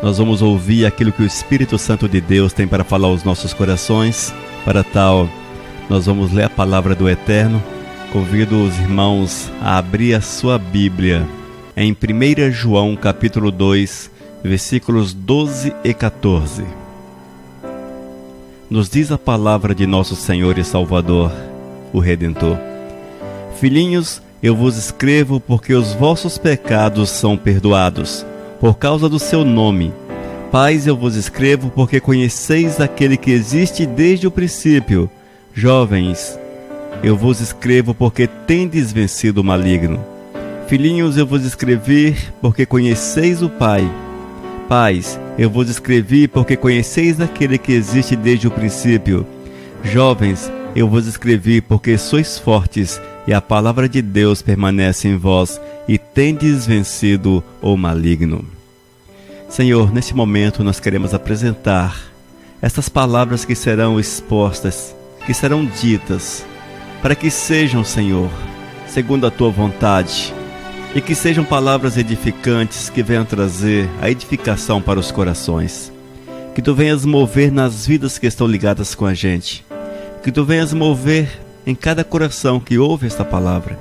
nós vamos ouvir aquilo que o Espírito Santo de Deus tem para falar aos nossos corações. Para tal, nós vamos ler a palavra do Eterno. Convido os irmãos a abrir a sua Bíblia em 1 João capítulo 2, versículos 12 e 14. Nos diz a palavra de nosso Senhor e Salvador, o Redentor: Filhinhos, eu vos escrevo porque os vossos pecados são perdoados, por causa do seu nome. Pais, eu vos escrevo porque conheceis aquele que existe desde o princípio. Jovens, eu vos escrevo porque tendes vencido o maligno. Filhinhos, eu vos escrevi porque conheceis o Pai. Pais, eu vos escrevi porque conheceis aquele que existe desde o princípio. Jovens, eu vos escrevi porque sois fortes e a palavra de Deus permanece em vós e tendes vencido o maligno. Senhor, neste momento nós queremos apresentar estas palavras que serão expostas, que serão ditas, para que sejam, Senhor, segundo a Tua vontade, e que sejam palavras edificantes que venham trazer a edificação para os corações. Que Tu venhas mover nas vidas que estão ligadas com a gente. Que Tu venhas mover em cada coração que ouve esta palavra,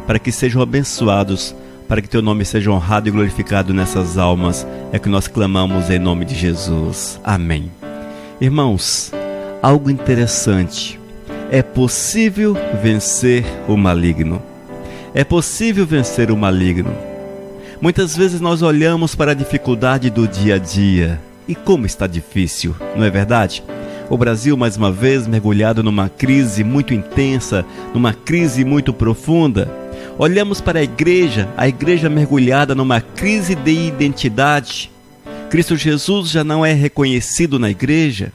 para que sejam abençoados, para que Teu nome seja honrado e glorificado nessas almas. É que nós clamamos em nome de Jesus. Amém. Irmãos, algo interessante. É possível vencer o maligno. É possível vencer o maligno. Muitas vezes nós olhamos para a dificuldade do dia a dia. E como está difícil, não é verdade? O Brasil, mais uma vez, mergulhado numa crise muito intensa, numa crise muito profunda. Olhamos para a igreja mergulhada numa crise de identidade. Cristo Jesus já não é reconhecido na igreja.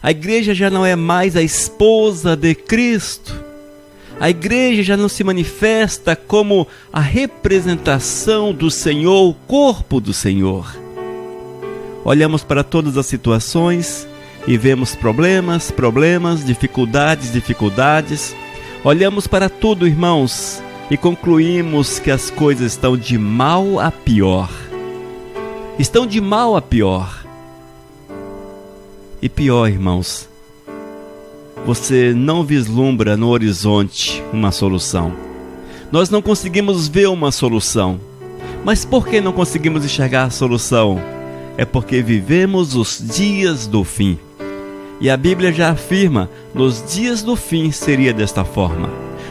A igreja já não é mais a esposa de Cristo. A igreja já não se manifesta como a representação do Senhor, o corpo do Senhor. Olhamos para todas as situações e vemos problemas, dificuldades. Olhamos para tudo, irmãos, e concluímos que as coisas estão de mal a pior. Estão de mal a pior. E pior, irmãos, você não vislumbra no horizonte uma solução. Nós não conseguimos ver uma solução. Mas por que não conseguimos enxergar a solução? É porque vivemos os dias do fim. E a Bíblia já afirma, nos dias do fim seria desta forma.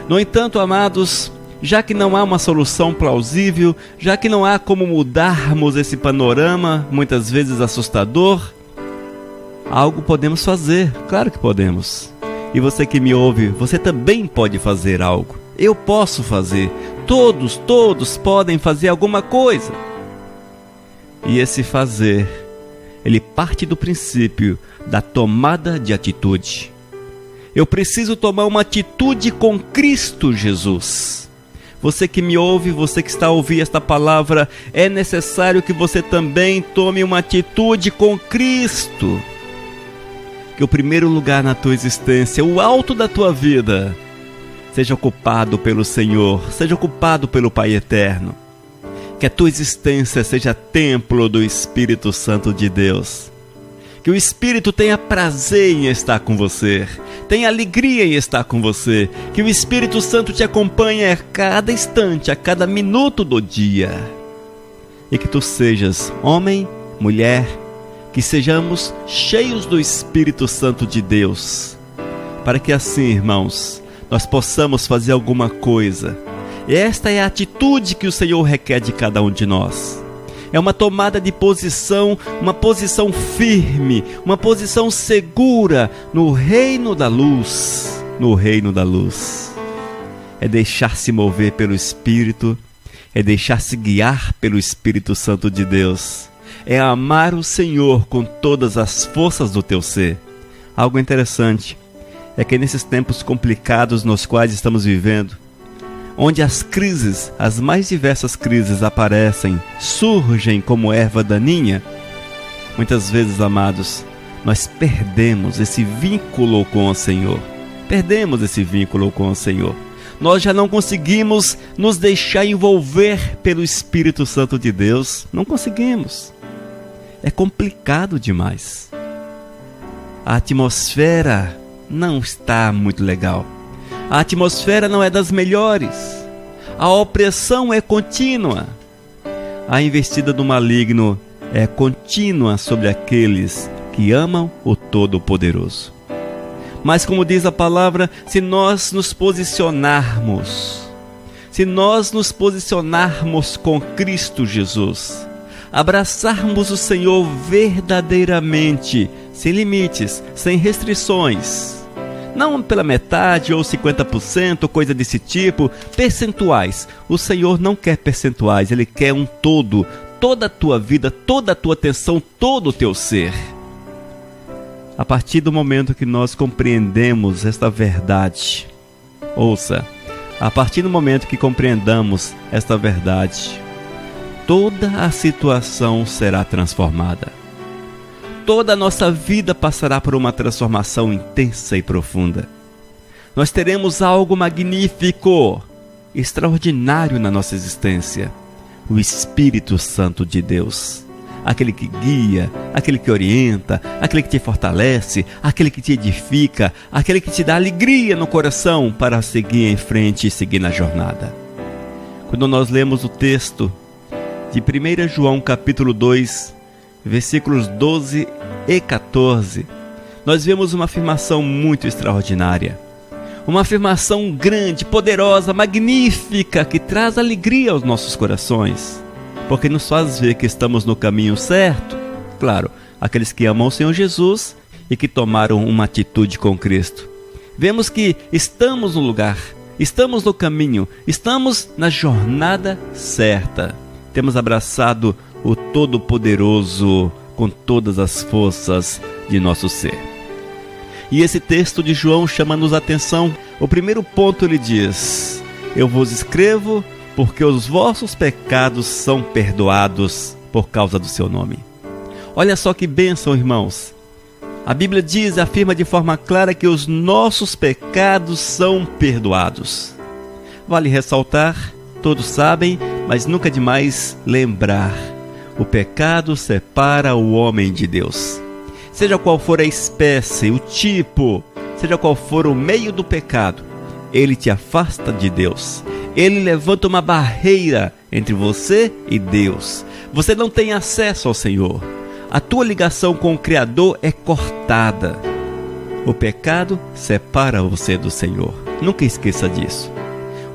No entanto, amados, já que não há uma solução plausível, já que não há como mudarmos esse panorama, muitas vezes assustador, algo podemos fazer, claro que podemos. E você que me ouve, você também pode fazer algo. Eu posso fazer. Todos podem fazer alguma coisa. E esse fazer, ele parte do princípio da tomada de atitude. Eu preciso tomar uma atitude com Cristo Jesus. Você que me ouve, você que está a ouvir esta palavra, é necessário que você também tome uma atitude com Cristo. Que o primeiro lugar na tua existência, o alto da tua vida, seja ocupado pelo Senhor, seja ocupado pelo Pai Eterno. Que a tua existência seja templo do Espírito Santo de Deus. Que o Espírito tenha prazer em estar com você, tenha alegria em estar com você. Que o Espírito Santo te acompanhe a cada instante, a cada minuto do dia. E que tu sejas homem, mulher, que sejamos cheios do Espírito Santo de Deus, para que assim, irmãos, nós possamos fazer alguma coisa. E esta é a atitude que o Senhor requer de cada um de nós. É uma tomada de posição, uma posição firme, uma posição segura no reino da luz, no reino da luz. É deixar-se mover pelo Espírito, é deixar-se guiar pelo Espírito Santo de Deus. É amar o Senhor com todas as forças do teu ser. Algo interessante é que nesses tempos complicados nos quais estamos vivendo, onde as crises, as mais diversas crises aparecem, surgem como erva daninha, muitas vezes, amados, nós perdemos esse vínculo com o Senhor. Perdemos esse vínculo com o Senhor. Nós já não conseguimos nos deixar envolver pelo Espírito Santo de Deus. Não conseguimos. é complicado demais. A atmosfera não está muito legal. A atmosfera não é das melhores. A opressão é contínua. A investida do maligno é contínua sobre aqueles que amam o Todo-Poderoso. Mas como diz a palavra, se nós nos posicionarmos com Cristo Jesus, abraçarmos o Senhor verdadeiramente, sem limites, sem restrições, não pela metade ou 50%, coisa desse tipo, percentuais. O Senhor não quer percentuais, Ele quer um todo, toda a tua vida, toda a tua atenção, todo o teu ser. A partir do momento que nós compreendemos esta verdade, ouça, a partir do momento que compreendamos esta verdade, toda a situação será transformada. Toda a nossa vida passará por uma transformação intensa e profunda. Nós teremos algo magnífico, extraordinário na nossa existência. O Espírito Santo de Deus. Aquele que guia, aquele que orienta, aquele que te fortalece, aquele que te edifica, aquele que te dá alegria no coração para seguir em frente e seguir na jornada. Quando nós lemos o texto de 1 João capítulo 2, versículos 12 e 14, nós vemos uma afirmação muito extraordinária. Uma afirmação grande, poderosa, magnífica, que traz alegria aos nossos corações, porque nos faz ver que estamos no caminho certo. Claro, aqueles que amam o Senhor Jesus e que tomaram uma atitude com Cristo. Vemos que estamos no lugar, estamos no caminho, estamos na jornada certa. Temos abraçado o Todo-Poderoso com todas as forças de nosso ser. E esse texto de João chama-nos a atenção. O primeiro ponto ele diz: eu vos escrevo porque os vossos pecados são perdoados por causa do seu nome. Olha só que bênção, irmãos. A Bíblia diz, afirma de forma clara que os nossos pecados são perdoados. Vale ressaltar, todos sabem, mas nunca é demais lembrar: o pecado separa o homem de Deus. Seja qual for a espécie, o tipo, seja qual for o meio do pecado, ele te afasta de Deus. Ele levanta uma barreira entre você e Deus. Você não tem acesso ao Senhor. A tua ligação com o Criador é cortada. O pecado separa você do Senhor. Nunca esqueça disso.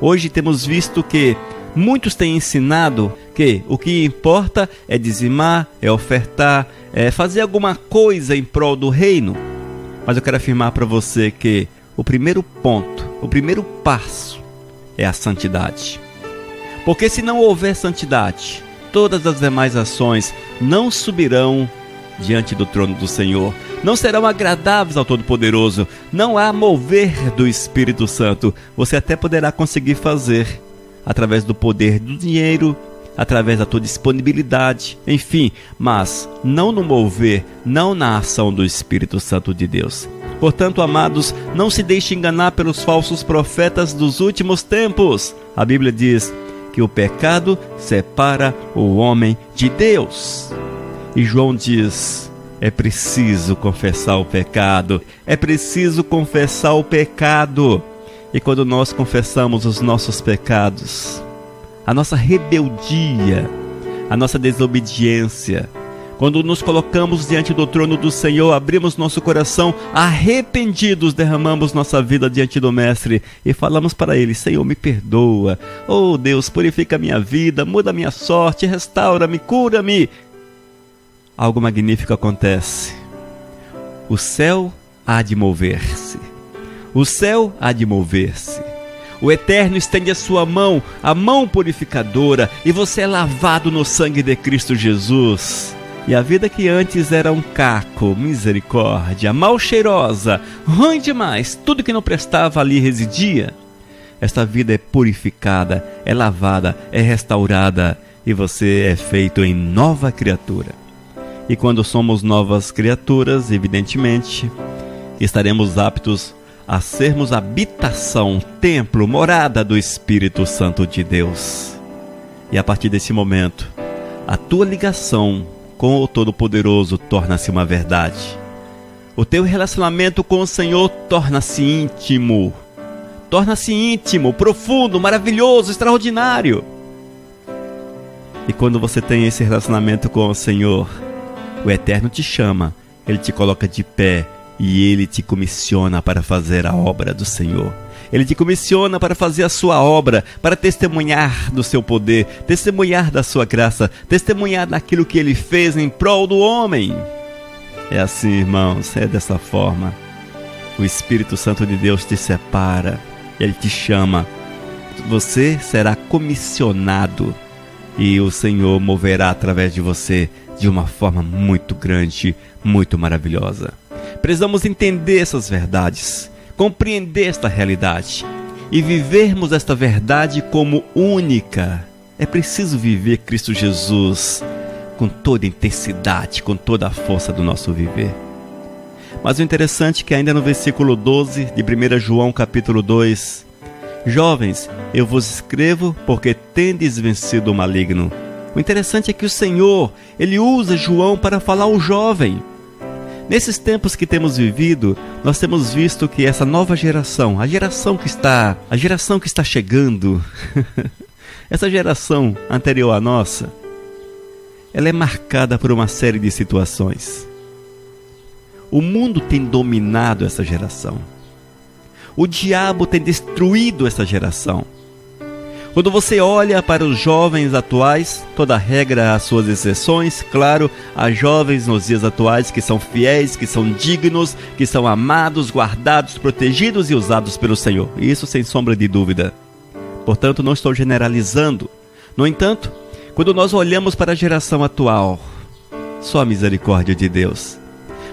Hoje temos visto que muitos têm ensinado que o que importa é dizimar, é ofertar, é fazer alguma coisa em prol do reino. Mas eu quero afirmar para você que o primeiro ponto, o primeiro passo é a santidade. Porque se não houver santidade, todas as demais ações não subirão diante do trono do Senhor, não serão agradáveis ao Todo-Poderoso, não há mover do Espírito Santo. Você até poderá conseguir fazer através do poder do dinheiro, através da tua disponibilidade, enfim, mas não no mover, não na ação do Espírito Santo de Deus. Portanto, amados, não se deixe enganar pelos falsos profetas dos últimos tempos. A Bíblia diz que o pecado separa o homem de Deus. E João diz: é preciso confessar o pecado, é preciso confessar o pecado. E quando nós confessamos os nossos pecados, a nossa rebeldia, a nossa desobediência, quando nos colocamos diante do trono do Senhor, abrimos nosso coração, arrependidos, derramamos nossa vida diante do Mestre e falamos para Ele: Senhor, me perdoa. Oh Deus, purifica a minha vida, muda a minha sorte, restaura-me, cura-me. Algo magnífico acontece. O céu há de mover-se. O céu há de mover-se. O Eterno estende a sua mão, a mão purificadora, e você é lavado no sangue de Cristo Jesus. E a vida que antes era um caco, misericórdia, mal cheirosa, ruim demais, tudo que não prestava ali residia. Esta vida é purificada, é lavada, é restaurada, e você é feito em nova criatura. E quando somos novas criaturas, evidentemente, estaremos aptos a sermos habitação, templo, morada do Espírito Santo de Deus. E a partir desse momento, a tua ligação com o Todo-Poderoso torna-se uma verdade. O teu relacionamento com o Senhor torna-se íntimo, profundo, maravilhoso, extraordinário. E quando você tem esse relacionamento com o Senhor, o Eterno te chama, Ele te coloca de pé e Ele te comissiona para fazer a obra do Senhor. Ele te comissiona para fazer a sua obra, para testemunhar do seu poder, testemunhar da sua graça, testemunhar daquilo que Ele fez em prol do homem. É assim, irmãos, é dessa forma. O Espírito Santo de Deus te separa, Ele te chama. Você será comissionado e o Senhor moverá através de você de uma forma muito grande, muito maravilhosa. Precisamos entender essas verdades, compreender esta realidade e vivermos esta verdade como única. É preciso viver Cristo Jesus com toda a intensidade, com toda a força do nosso viver. Mas o interessante é que ainda no versículo 12 de 1 João capítulo 2, jovens, eu vos escrevo porque tendes vencido o maligno. O interessante é que o Senhor, Ele usa João para falar ao jovem. Nesses tempos que temos vivido, nós temos visto que essa nova geração, a geração que está chegando, essa geração anterior à nossa, ela é marcada por uma série de situações. O mundo tem dominado essa geração. O diabo tem destruído essa geração. Quando você olha para os jovens atuais, toda regra há suas exceções, claro, há jovens nos dias atuais que são fiéis, que são dignos, que são amados, guardados, protegidos e usados pelo Senhor. Isso sem sombra de dúvida. Portanto, não estou generalizando. No entanto, quando nós olhamos para a geração atual, só a misericórdia de Deus.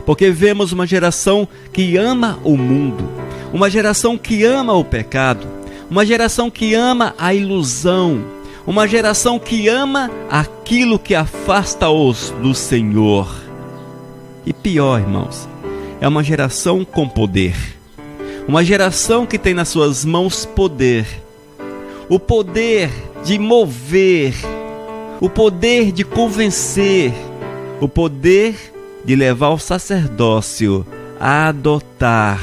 Porque vemos uma geração que ama o mundo, uma geração que ama o pecado, uma geração que ama a ilusão, uma geração que ama aquilo que afasta-os do Senhor. E pior, irmãos, é uma geração com poder, uma geração que tem nas suas mãos poder, o poder de mover, o poder de convencer, o poder de levar o sacerdócio a adotar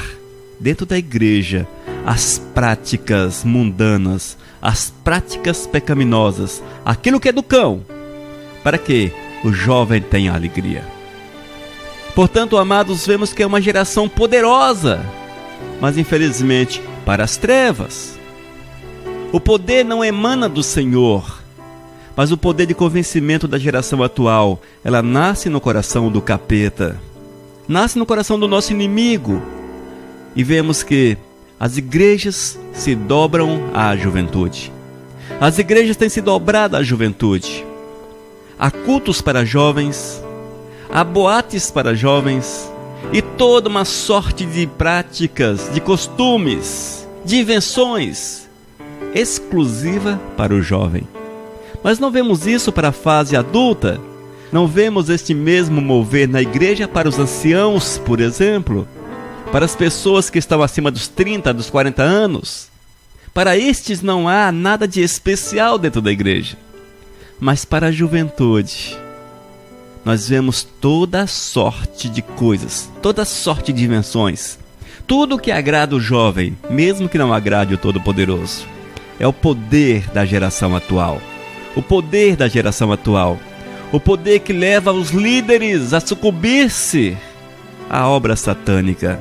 dentro da igreja as práticas mundanas, as práticas pecaminosas, aquilo que é do cão, para que o jovem tenha alegria. Portanto, amados, vemos que é uma geração poderosa, mas infelizmente para as trevas. O poder não emana do Senhor, mas o poder de convencimento da geração atual, ela nasce no coração do capeta, nasce no coração do nosso inimigo. E vemos que as igrejas se dobram à juventude. As igrejas têm se dobrado à juventude. Há cultos para jovens, há boates para jovens e toda uma sorte de práticas, de costumes, de invenções exclusiva para o jovem. Mas não vemos isso para a fase adulta. Não vemos este mesmo mover na igreja para os anciãos, por exemplo, para as pessoas que estão acima dos 30, dos 40 anos. Para estes não há nada de especial dentro da igreja. Mas para a juventude, nós vemos toda sorte de coisas, toda sorte de invenções. Tudo que agrada o jovem, mesmo que não agrade o Todo-Poderoso. É o poder da geração atual. O poder da geração atual. O poder que leva os líderes a sucumbir-se à obra satânica,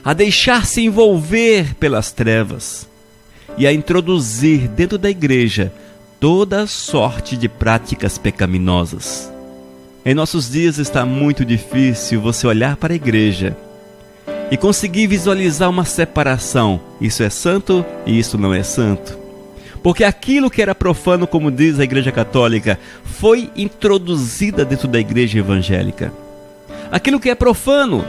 a deixar-se envolver pelas trevas e a introduzir dentro da igreja toda sorte de práticas pecaminosas. Em nossos dias está muito difícil você olhar para a igreja e conseguir visualizar uma separação. Isso é santo e isso não é santo. Porque aquilo que era profano, como diz a Igreja Católica, foi introduzida dentro da igreja evangélica. Aquilo que é profano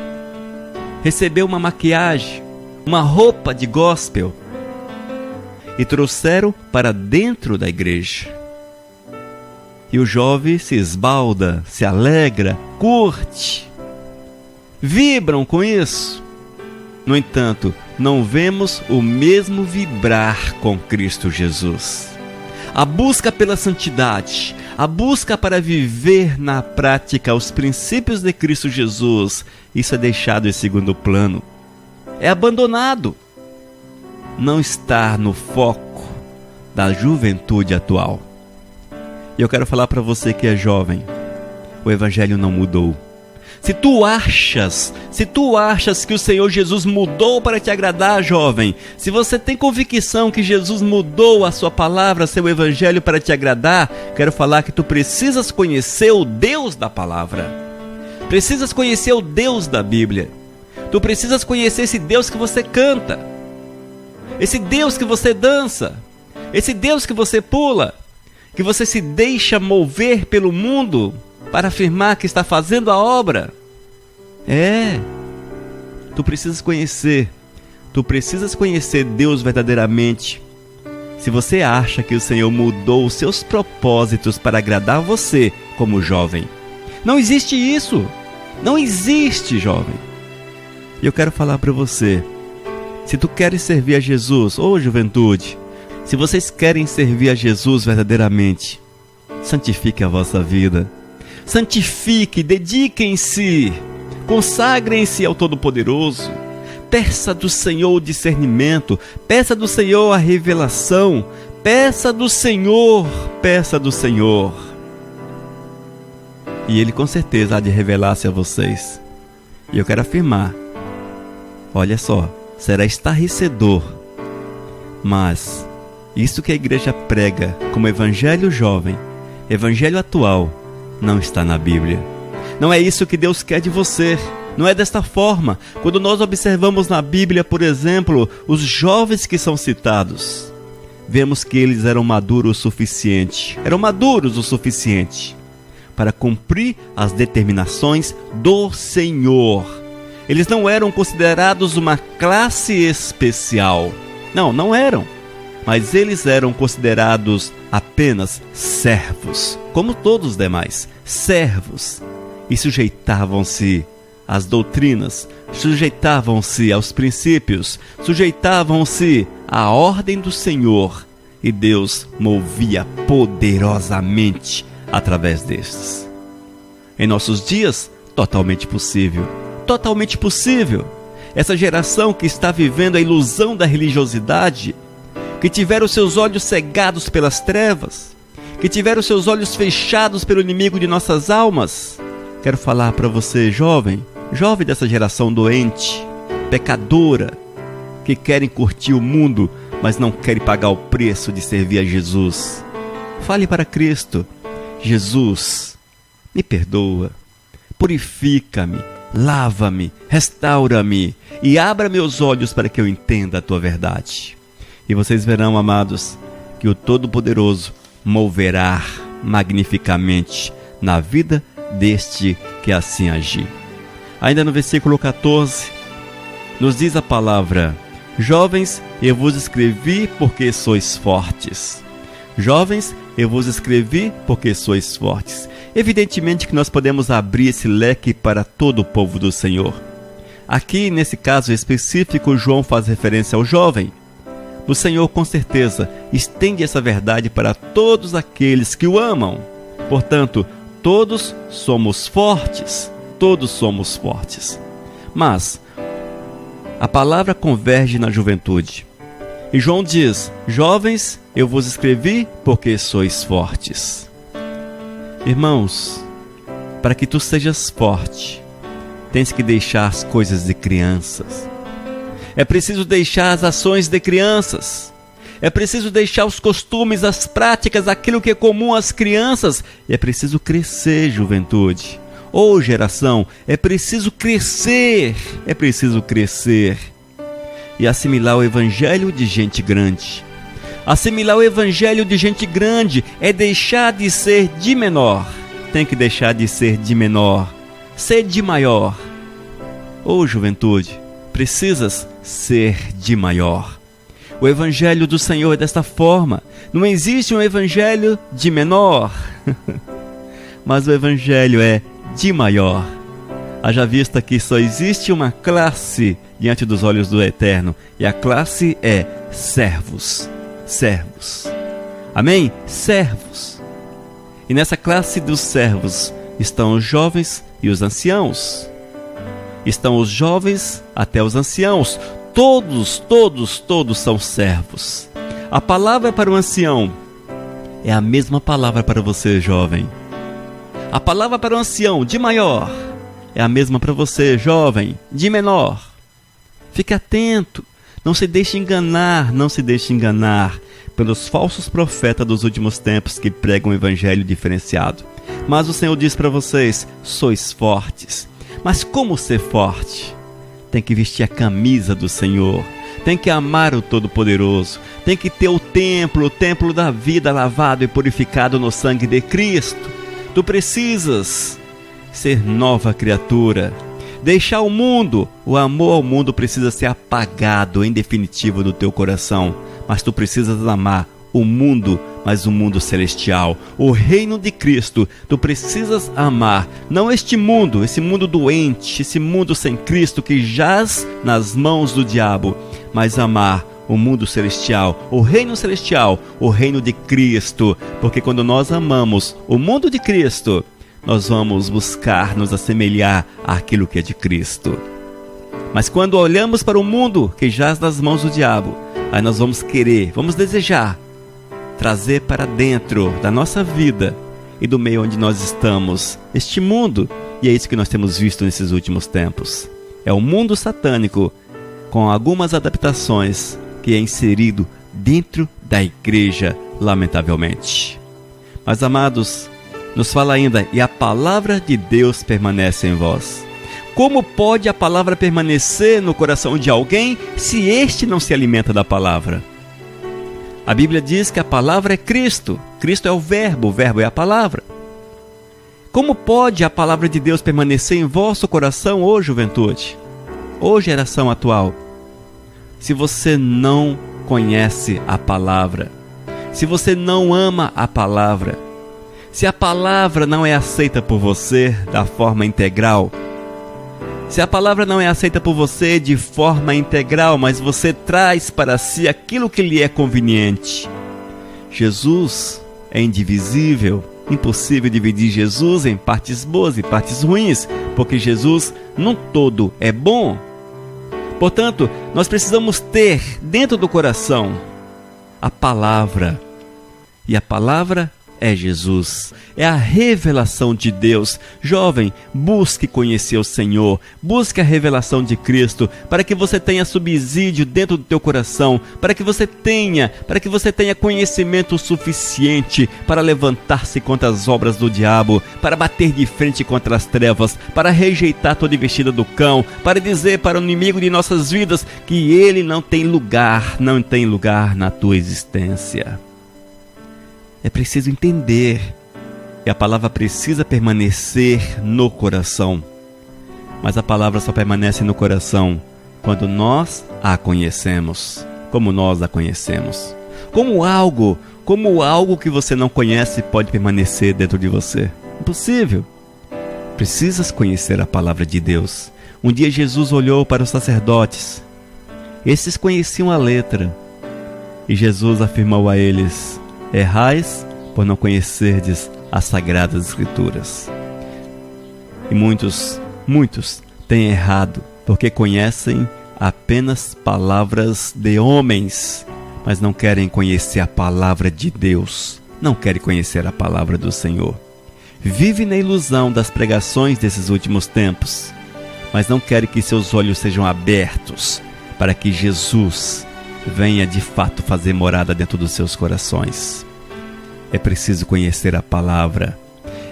recebeu uma maquiagem, uma roupa de gospel e trouxeram para dentro da igreja. E o jovem se esbalda, se alegra, curte, vibram com isso. No entanto, não vemos o mesmo vibrar com Cristo Jesus. A busca pela santidade, a busca para viver na prática os princípios de Cristo Jesus, isso é deixado em segundo plano. É abandonado. Não está no foco da juventude atual. E eu quero falar para você que é jovem, o Evangelho não mudou. Se tu achas que o Senhor Jesus mudou para te agradar, jovem, se você tem convicção que Jesus mudou a sua palavra, seu Evangelho para te agradar, quero falar que tu precisas conhecer o Deus da palavra. Precisas conhecer o Deus da Bíblia. Tu precisas conhecer esse Deus que você canta, esse Deus que você dança, esse Deus que você pula, que você se deixa mover pelo mundo para afirmar que está fazendo a obra. Tu precisas conhecer Deus verdadeiramente. Se você acha que o Senhor mudou os seus propósitos para agradar você como jovem, não existe isso. Não existe, jovem. E eu quero falar para você, se tu queres servir a Jesus, juventude, se vocês querem servir a Jesus verdadeiramente, santifique a vossa vida. Santifique, dediquem-se, consagrem-se ao Todo-Poderoso. Peça do Senhor o discernimento, peça do Senhor a revelação, peça do Senhor. E Ele com certeza há de revelar-se a vocês. E eu quero afirmar, olha só, será estarrecedor, mas isso que a igreja prega como evangelho jovem, evangelho atual, não está na Bíblia. Não é isso que Deus quer de você. Não é desta forma. Quando nós observamos na Bíblia, por exemplo, os jovens que são citados, vemos que eles eram maduros o suficiente. Para cumprir as determinações do Senhor. Eles não eram considerados uma classe especial. Não eram. Mas eles eram considerados apenas servos, como todos os demais, servos, e sujeitavam-se às doutrinas, sujeitavam-se aos princípios, sujeitavam-se à ordem do Senhor, e Deus movia poderosamente através destes. Em nossos dias, totalmente possível. Essa geração que está vivendo a ilusão da religiosidade, que tiveram seus olhos cegados pelas trevas, que tiveram seus olhos fechados pelo inimigo de nossas almas. Quero falar para você, jovem dessa geração doente, pecadora, que querem curtir o mundo, mas não querem pagar o preço de servir a Jesus. Fale para Cristo: Jesus, me perdoa, purifica-me, lava-me, restaura-me e abra meus olhos para que eu entenda a tua verdade. E vocês verão, amados, que o Todo-Poderoso moverá magnificamente na vida deste que assim agir. Ainda no versículo 14, nos diz a palavra: jovens, eu vos escrevi porque sois fortes. Jovens, eu vos escrevi porque sois fortes. Evidentemente que nós podemos abrir esse leque para todo o povo do Senhor. Aqui, nesse caso específico, João faz referência ao jovem. O Senhor, com certeza, estende essa verdade para todos aqueles que o amam. Portanto, todos somos fortes. Mas a palavra converge na juventude. E João diz: jovens, eu vos escrevi porque sois fortes. Irmãos, para que tu sejas forte, tens que deixar as coisas de crianças. É preciso deixar as ações de crianças. É preciso deixar os costumes, as práticas, aquilo que é comum às crianças. E é preciso crescer, juventude. Geração, é preciso crescer. E assimilar o evangelho de gente grande. Assimilar o evangelho de gente grande é deixar de ser de menor. Tem que deixar de ser de menor. Ser de maior. Juventude, precisas ser de maior. O evangelho do Senhor é desta forma. Não existe um evangelho de menor, mas o evangelho é de maior. Haja vista que só existe uma classe diante dos olhos do Eterno, e a classe é servos. Amém? Servos. E nessa classe dos servos estão os jovens e os anciãos. Estão os jovens até os anciãos. Todos são servos. A palavra para o ancião é a mesma palavra para você, jovem. A palavra para o ancião, de maior, é a mesma para você, jovem, de menor. Fique atento, não se deixe enganar pelos falsos profetas dos últimos tempos que pregam um evangelho diferenciado. Mas o Senhor diz para vocês: sois fortes. Mas como ser forte? Tem que vestir a camisa do Senhor, tem que amar o Todo-Poderoso, tem que ter o templo da vida lavado e purificado no sangue de Cristo. Tu precisas ser nova criatura, deixar o mundo. O amor ao mundo precisa ser apagado em definitivo do teu coração, mas tu precisas amar o mundo, mas o mundo celestial, o reino de Cristo. Tu precisas amar, não este mundo, esse mundo doente, esse mundo sem Cristo que jaz nas mãos do diabo, mas amar o mundo celestial, o reino de Cristo, porque quando nós amamos o mundo de Cristo, nós vamos buscar nos assemelhar àquilo que é de Cristo. Mas quando olhamos para o mundo que jaz nas mãos do diabo, aí nós vamos desejar trazer para dentro da nossa vida e do meio onde nós estamos este mundo. E é isso que nós temos visto nesses últimos tempos. É o mundo satânico com algumas adaptações que é inserido dentro da igreja, lamentavelmente. Mas, amados, nos fala ainda: e a palavra de Deus permanece em vós. Como pode a palavra permanecer no coração de alguém se este não se alimenta da palavra? A Bíblia diz que a palavra é Cristo. Cristo é o verbo é a palavra. Como pode a palavra de Deus permanecer em vosso coração, ô juventude, ô geração atual, se você não conhece a palavra, se você não ama a palavra, se a palavra não é aceita por você da forma integral, se a palavra não é aceita por você de forma integral, mas você traz para si aquilo que lhe é conveniente. Jesus é indivisível, impossível dividir Jesus em partes boas e partes ruins, porque Jesus, num todo, é bom. Portanto, nós precisamos ter dentro do coração a palavra, e a palavra é Jesus, é a revelação de Deus. Jovem, busque conhecer o Senhor, busque a revelação de Cristo, para que você tenha subsídio dentro do teu coração, para que você tenha conhecimento suficiente para levantar-se contra as obras do diabo, para bater de frente contra as trevas, para rejeitar toda investida do cão, para dizer para o inimigo de nossas vidas que ele não tem lugar na tua existência. É preciso entender que a palavra precisa permanecer no coração. Mas a palavra só permanece no coração quando nós a conhecemos, como nós a conhecemos. Como algo que você não conhece pode permanecer dentro de você. Impossível. Precisas conhecer a palavra de Deus. Um dia Jesus olhou para os sacerdotes. Esses conheciam a letra. E Jesus afirmou a eles: errais por não conhecerdes as Sagradas Escrituras. E muitos têm errado, porque conhecem apenas palavras de homens, mas não querem conhecer a palavra de Deus, não querem conhecer a palavra do Senhor. Vive na ilusão das pregações desses últimos tempos, mas não querem que seus olhos sejam abertos para que Jesus venha de fato fazer morada dentro dos seus corações. É preciso conhecer a palavra,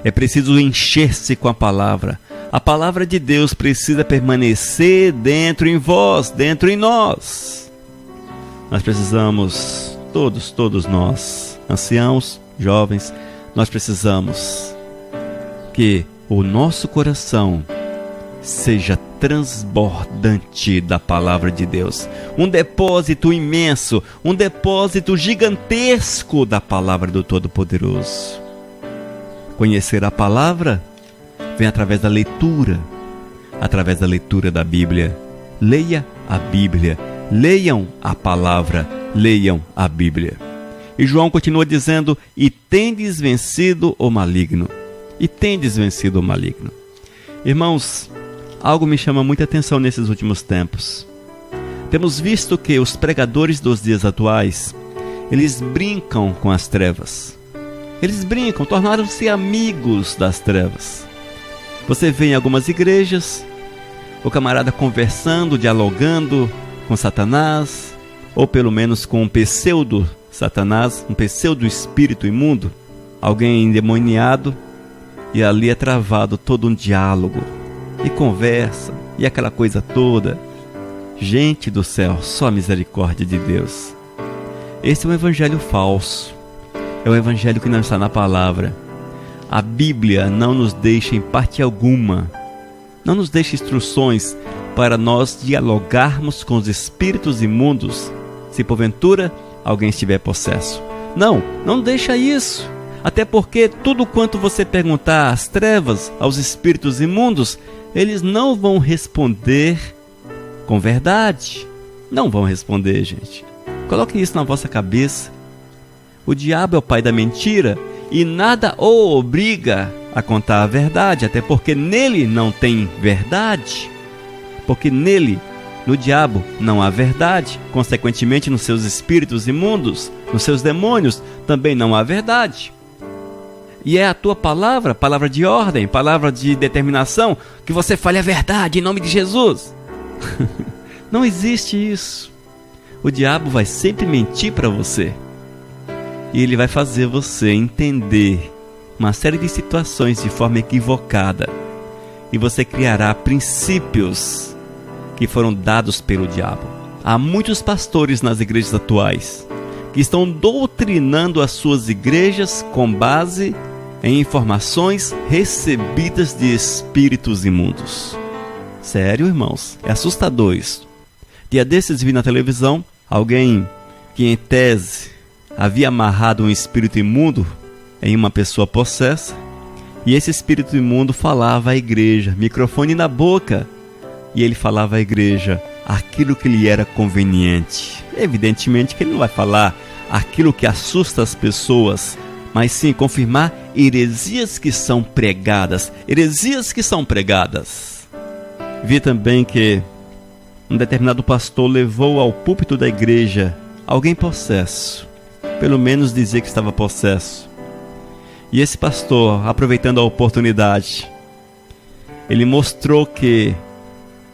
é preciso encher-se com a palavra. A palavra de Deus precisa permanecer dentro em vós, dentro em nós. Nós precisamos, todos nós, anciãos, jovens, nós precisamos que o nosso coração seja transbordante da palavra de Deus. Um depósito imenso, um depósito gigantesco da palavra do Todo-Poderoso. Conhecer a palavra vem através da leitura da Bíblia. Leia a Bíblia, leiam a palavra, leiam a Bíblia. E João continua dizendo: e tendes vencido o maligno. E tendes vencido o maligno. Irmãos, algo me chama muita atenção nesses últimos tempos. Temos visto que os pregadores dos dias atuais, eles brincam com as trevas. Eles brincam, tornaram-se amigos das trevas. Você vê em algumas igrejas o camarada conversando, dialogando com Satanás, ou pelo menos com um pseudo-Satanás, um pseudo-espírito imundo, alguém endemoniado, e ali é travado todo um diálogo, e conversa, e aquela coisa toda. Gente do céu, só a misericórdia de Deus. Esse é um evangelho falso, é um evangelho que não está na palavra. A Bíblia não nos deixa em parte alguma, não nos deixa instruções para nós dialogarmos com os espíritos imundos, se porventura alguém estiver possesso. Não deixa isso. Até porque tudo quanto você perguntar às trevas, aos espíritos imundos, eles não vão responder com verdade. Não vão responder, gente. Coloque isso na vossa cabeça. O diabo é o pai da mentira e nada o obriga a contar a verdade, até porque nele não tem verdade. Porque nele, no diabo, não há verdade. Consequentemente, nos seus espíritos imundos, nos seus demônios, também não há verdade. E é a tua palavra, palavra de ordem, palavra de determinação, que você fale a verdade em nome de Jesus. Não existe isso. O diabo vai sempre mentir para você. E ele vai fazer você entender uma série de situações de forma equivocada. E você criará princípios que foram dados pelo diabo. Há muitos pastores nas igrejas atuais que estão doutrinando as suas igrejas com base em informações recebidas de espíritos imundos. Sério, irmãos? É assustador isso. Dia desses vi na televisão alguém que em tese havia amarrado um espírito imundo em uma pessoa possessa, e esse espírito imundo falava à igreja, microfone na boca, e ele falava à igreja aquilo que lhe era conveniente. Evidentemente que ele não vai falar aquilo que assusta as pessoas, mas sim confirmar heresias que são pregadas. Vi também que um determinado pastor levou ao púlpito da igreja alguém possesso, pelo menos dizia que estava possesso. E esse pastor, aproveitando a oportunidade, ele mostrou que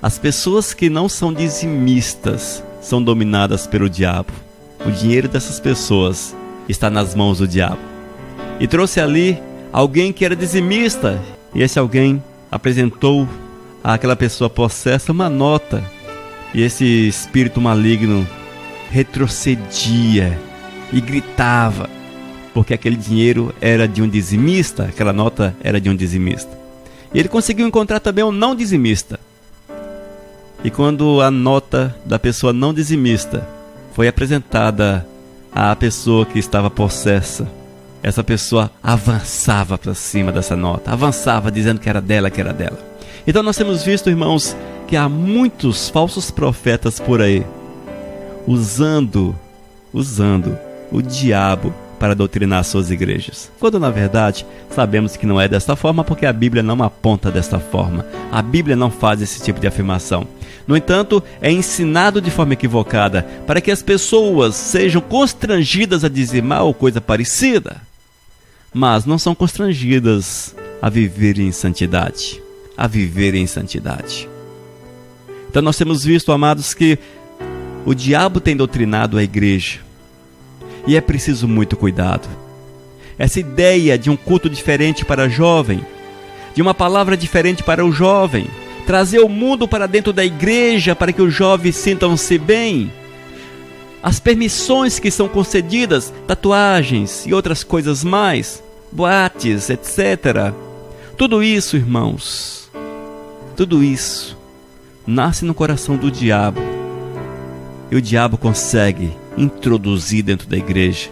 as pessoas que não são dizimistas são dominadas pelo diabo. O dinheiro dessas pessoas está nas mãos do diabo. E trouxe ali alguém que era dizimista, e esse alguém apresentou àquela pessoa possessa uma nota, e esse espírito maligno retrocedia e gritava, porque aquele dinheiro era de um dizimista, aquela nota era de um dizimista. E ele conseguiu encontrar também um não dizimista. E quando a nota da pessoa não dizimista foi apresentada à pessoa que estava possessa, essa pessoa avançava para cima dessa nota, avançava dizendo que era dela, Então nós temos visto, irmãos, que há muitos falsos profetas por aí, usando o diabo para doutrinar suas igrejas, quando na verdade sabemos que não é desta forma, porque a Bíblia não aponta desta forma. A Bíblia não faz esse tipo de afirmação. No entanto, é ensinado de forma equivocada para que as pessoas sejam constrangidas a dizimar ou coisa parecida, mas não são constrangidas a viver em santidade. Então nós temos visto, amados, que o diabo tem doutrinado a igreja. E é preciso muito cuidado. Essa ideia de um culto diferente para o jovem, de uma palavra diferente para o jovem, trazer o mundo para dentro da igreja para que os jovens sintam-se bem, as permissões que são concedidas, tatuagens e outras coisas mais, boates, etc. Tudo isso, irmãos, tudo isso nasce no coração do diabo. E o diabo consegue introduzir dentro da igreja.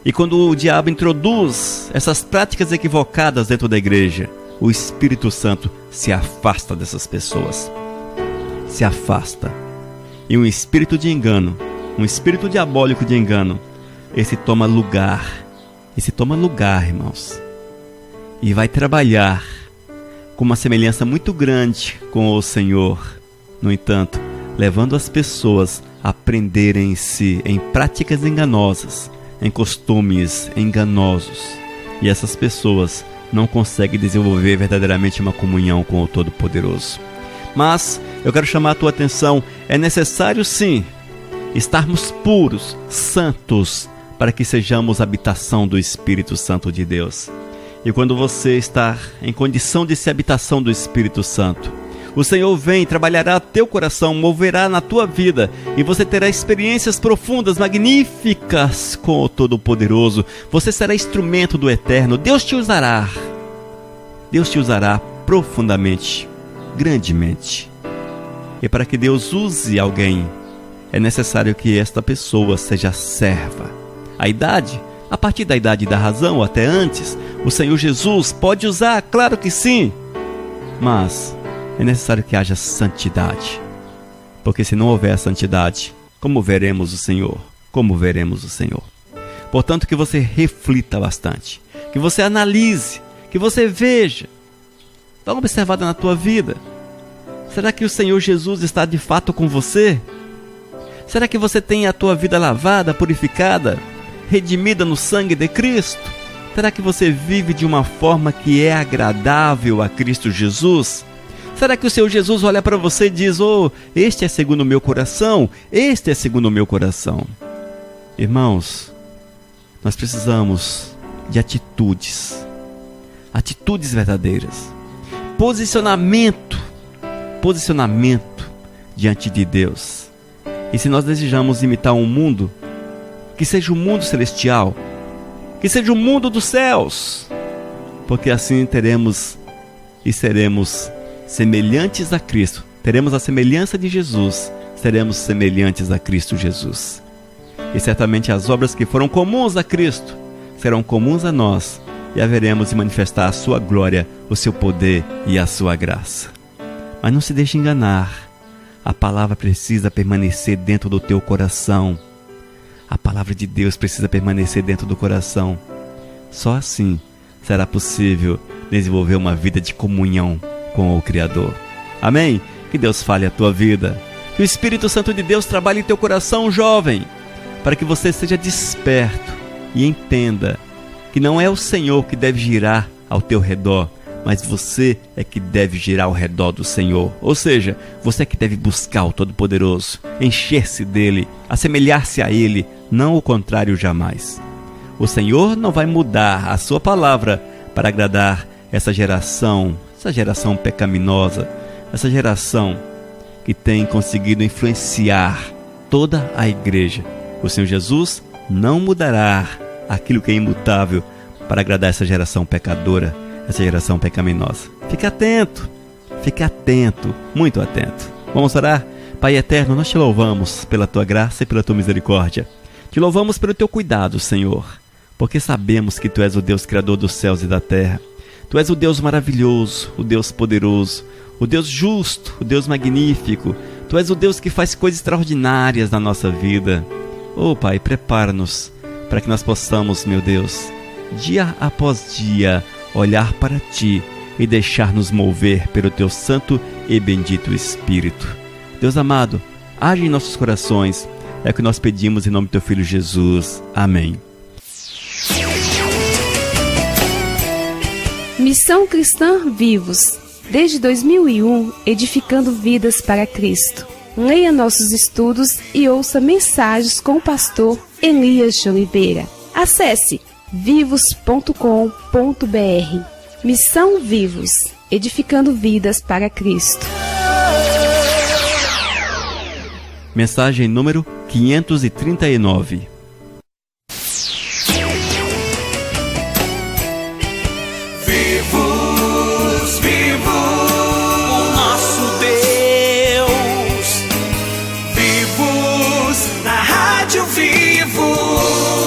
E quando o diabo introduz essas práticas equivocadas dentro da igreja, o Espírito Santo se afasta dessas pessoas. Se afasta. E um espírito de engano, um espírito diabólico de engano, esse toma lugar, irmãos, e vai trabalhar com uma semelhança muito grande com o Senhor. No entanto, levando as pessoas a prenderem-se em práticas enganosas, em costumes enganosos. E essas pessoas não conseguem desenvolver verdadeiramente uma comunhão com o Todo-Poderoso. Mas eu quero chamar a tua atenção, é necessário sim estarmos puros, santos, para que sejamos habitação do Espírito Santo de Deus. E quando você está em condição de ser habitação do Espírito Santo, o Senhor vem, trabalhará teu coração, moverá na tua vida, e você terá experiências profundas, magníficas com o Todo-Poderoso. Você será instrumento do Eterno. Deus te usará profundamente, grandemente. E para que Deus use alguém, é necessário que esta pessoa seja serva. A partir da idade da razão, ou até antes, o Senhor Jesus pode usar, claro que sim, mas é necessário que haja santidade, porque se não houver santidade, como veremos o Senhor? Portanto, que você reflita bastante, que você analise, que você veja, dá uma observada na tua vida. Será que o Senhor Jesus está de fato com você? Será que você tem a tua vida lavada, purificada, redimida no sangue de Cristo? Será que você vive de uma forma que é agradável a Cristo Jesus? Será que o Senhor Jesus olha para você e diz: oh, este é segundo o meu coração, este é segundo o meu coração? Irmãos, nós precisamos de atitudes verdadeiras, posicionamento diante de Deus. E se nós desejamos imitar um mundo, que seja o mundo celestial, que seja o mundo dos céus, porque assim teremos e seremos semelhantes a Cristo. Teremos a semelhança de Jesus, seremos semelhantes a Cristo Jesus. E certamente as obras que foram comuns a Cristo serão comuns a nós, e haveremos de manifestar a sua glória, o seu poder e a sua graça. Mas não se deixe enganar. A palavra precisa permanecer dentro do teu coração. A palavra de Deus precisa permanecer dentro do coração. Só assim será possível desenvolver uma vida de comunhão com o Criador. Amém? Que Deus fale a tua vida. Que o Espírito Santo de Deus trabalhe em teu coração, jovem, para que você seja desperto e entenda que não é o Senhor que deve girar ao teu redor, mas você é que deve girar ao redor do Senhor. Ou seja, você é que deve buscar o Todo-Poderoso, encher-se dele, assemelhar-se a ele, não o contrário jamais. O Senhor não vai mudar a sua palavra para agradar essa geração pecaminosa, essa geração que tem conseguido influenciar toda a igreja. O Senhor Jesus não mudará aquilo que é imutável para agradar essa geração pecadora, essa geração pecaminosa. Fique atento, muito atento. Vamos orar? Pai eterno, nós te louvamos pela tua graça e pela tua misericórdia. Te louvamos pelo teu cuidado, Senhor, porque sabemos que tu és o Deus criador dos céus e da terra. Tu és o Deus maravilhoso, o Deus poderoso, o Deus justo, o Deus magnífico. Tu és o Deus que faz coisas extraordinárias na nossa vida. Oh, Pai, prepara-nos para que nós possamos, meu Deus, dia após dia, olhar para Ti e deixar-nos mover pelo Teu Santo e Bendito Espírito. Deus amado, age em nossos corações. É o que nós pedimos em nome do Teu Filho Jesus. Amém. Missão Cristã Vivos, desde 2001, edificando vidas para Cristo. Leia nossos estudos e ouça mensagens com o pastor Elias de Oliveira. Acesse vivos.com.br. Missão Vivos, edificando vidas para Cristo. Mensagem número 539. Vivos, o nosso Deus. Vivos, na Rádio Vivos.